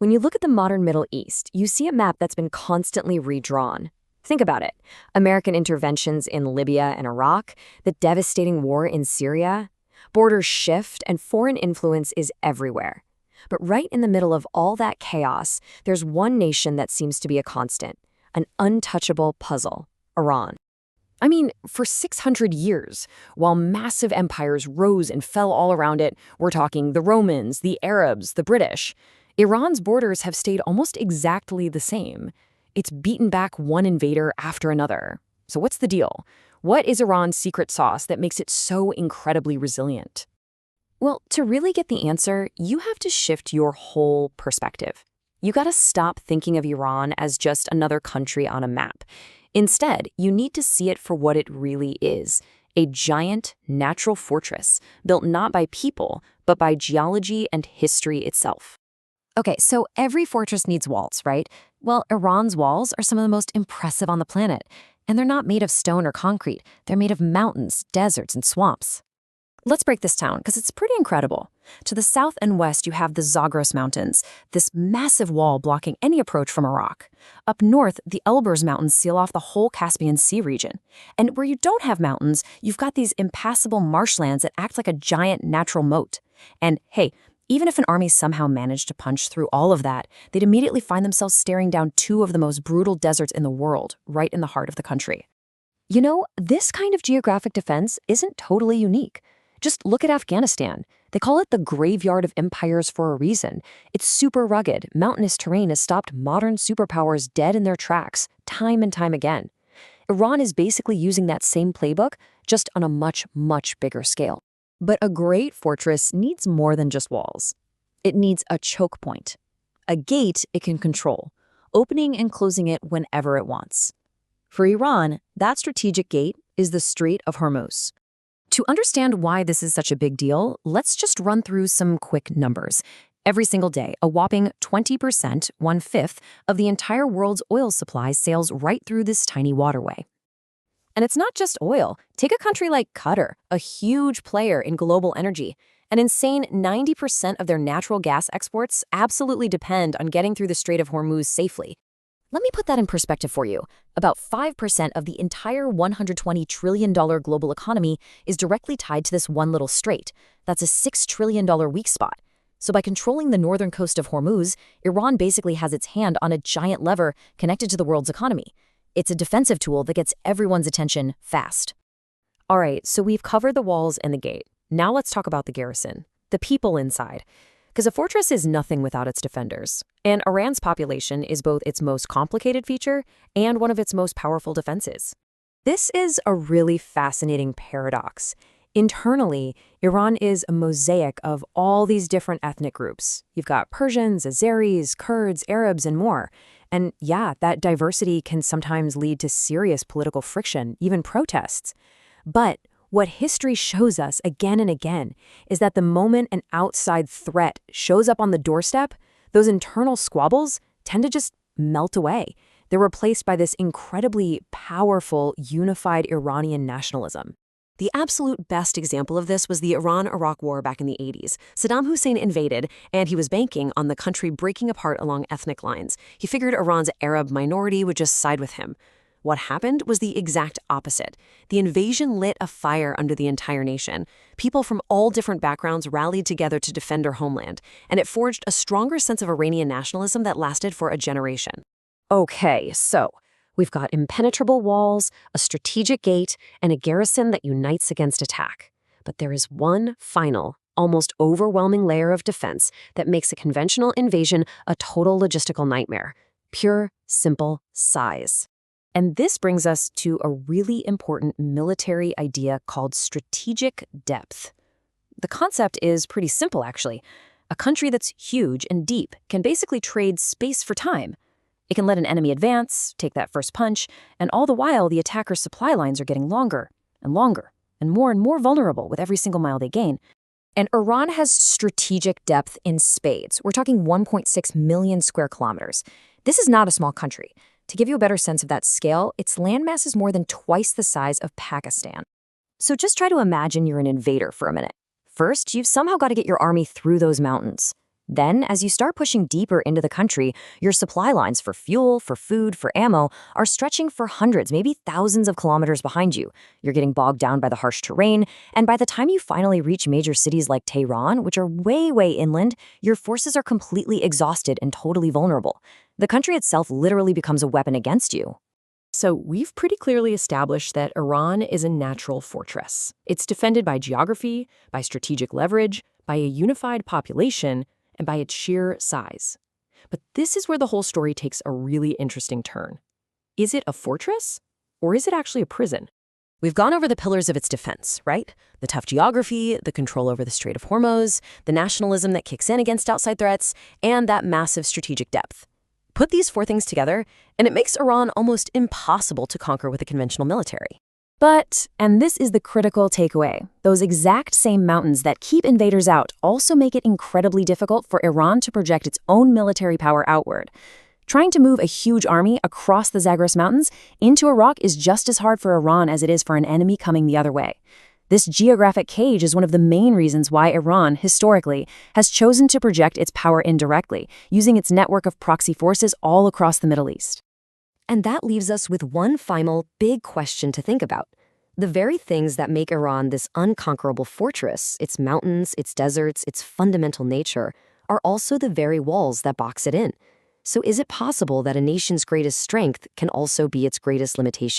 When you look at the modern Middle East, you see a map that's been constantly redrawn. Think about it. American interventions in Libya and Iraq, the devastating war in Syria. Borders shift and foreign influence is everywhere. But right in the middle of all that chaos, there's one nation that seems to be a constant, an untouchable puzzle: Iran. I mean, for 600 years, while massive empires rose and fell all around it, we're talking the Romans, the Arabs, the British, Iran's borders have stayed almost exactly the same. It's beaten back one invader after another. So what's the deal? What is Iran's secret sauce that makes it so incredibly resilient? Well, to really get the answer, you have to shift your whole perspective. You gotta stop thinking of Iran as just another country on a map. Instead, you need to see it for what it really is: a giant, natural fortress built not by people, but by geology and history itself. Okay, so every fortress needs walls, right? Well, Iran's walls are some of the most impressive on the planet. And they're not made of stone or concrete. They're made of mountains, deserts, and swamps. Let's break this down, because it's pretty incredible. To the south and west, you have the Zagros Mountains, this massive wall blocking any approach from Iraq. Up north, the Elburz Mountains seal off the whole Caspian Sea region. And where you don't have mountains, you've got these impassable marshlands that act like a giant natural moat. And hey, even if an army somehow managed to punch through all of that, they'd immediately find themselves staring down two of the most brutal deserts in the world, right in the heart of the country. You know, this kind of geographic defense isn't totally unique. Just look at Afghanistan. They call it the graveyard of empires for a reason. Its super rugged, mountainous terrain has stopped modern superpowers dead in their tracks, time and time again. Iran is basically using that same playbook, just on a much, much bigger scale. But a great fortress needs more than just walls. It needs a choke point, a gate it can control, opening and closing it whenever it wants. For Iran, that strategic gate is the Strait of Hormuz. To understand why this is such a big deal, let's just run through some quick numbers. Every single day, a whopping 20%, 1/5, of the entire world's oil supply sails right through this tiny waterway. And it's not just oil. Take a country like Qatar, a huge player in global energy. An insane 90% of their natural gas exports absolutely depend on getting through the Strait of Hormuz safely. Let me put that in perspective for you. About 5% of the entire $120 trillion global economy is directly tied to this one little strait. That's a $6 trillion weak spot. So by controlling the northern coast of Hormuz, Iran basically has its hand on a giant lever connected to the world's economy. It's a defensive tool that gets everyone's attention fast. All right, so we've covered the walls and the gate. Now let's talk about the garrison, the people inside. Because a fortress is nothing without its defenders. And Iran's population is both its most complicated feature and one of its most powerful defenses. This is a really fascinating paradox. Internally, Iran is a mosaic of all these different ethnic groups. You've got Persians, Azeris, Kurds, Arabs, and more. And yeah, that diversity can sometimes lead to serious political friction, even protests. But what history shows us again and again is that the moment an outside threat shows up on the doorstep, those internal squabbles tend to just melt away. They're replaced by this incredibly powerful, unified Iranian nationalism. The absolute best example of this was the Iran-Iraq War back in the 80s. Saddam Hussein invaded, and he was banking on the country breaking apart along ethnic lines. He figured Iran's Arab minority would just side with him. What happened was the exact opposite. The invasion lit a fire under the entire nation. People from all different backgrounds rallied together to defend their homeland, and it forged a stronger sense of Iranian nationalism that lasted for a generation. Okay, so we've got impenetrable walls, a strategic gate, and a garrison that unites against attack. But there is one final, almost overwhelming layer of defense that makes a conventional invasion a total logistical nightmare: pure, simple size. And this brings us to a really important military idea called strategic depth. The concept is pretty simple, actually. A country that's huge and deep can basically trade space for time. It can let an enemy advance, take that first punch, and all the while the attacker's supply lines are getting longer and longer and more vulnerable with every single mile they gain. And Iran has strategic depth in spades. We're talking 1.6 million square kilometers. This is not a small country. To give you a better sense of that scale, its landmass is more than twice the size of Pakistan. So just try to imagine you're an invader for a minute. First, you've somehow got to get your army through those mountains. Then, as you start pushing deeper into the country, your supply lines for fuel, for food, for ammo are stretching for hundreds, maybe thousands of kilometers behind you. You're getting bogged down by the harsh terrain, and by the time you finally reach major cities like Tehran, which are way, way inland, your forces are completely exhausted and totally vulnerable. The country itself literally becomes a weapon against you. So we've pretty clearly established that Iran is a natural fortress. It's defended by geography, by strategic leverage, by a unified population, and by its sheer size. But this is where the whole story takes a really interesting turn. Is it a fortress, or is it actually a prison? We've gone over the pillars of its defense, right? The tough geography, the control over the Strait of Hormuz, the nationalism that kicks in against outside threats, and that massive strategic depth. Put these four things together, and it makes Iran almost impossible to conquer with a conventional military. But, and this is the critical takeaway, those exact same mountains that keep invaders out also make it incredibly difficult for Iran to project its own military power outward. Trying to move a huge army across the Zagros Mountains into Iraq is just as hard for Iran as it is for an enemy coming the other way. This geographic cage is one of the main reasons why Iran, historically, has chosen to project its power indirectly, using its network of proxy forces all across the Middle East. And that leaves us with one final big question to think about. The very things that make Iran this unconquerable fortress, its mountains, its deserts, its fundamental nature, are also the very walls that box it in. So is it possible that a nation's greatest strength can also be its greatest limitation?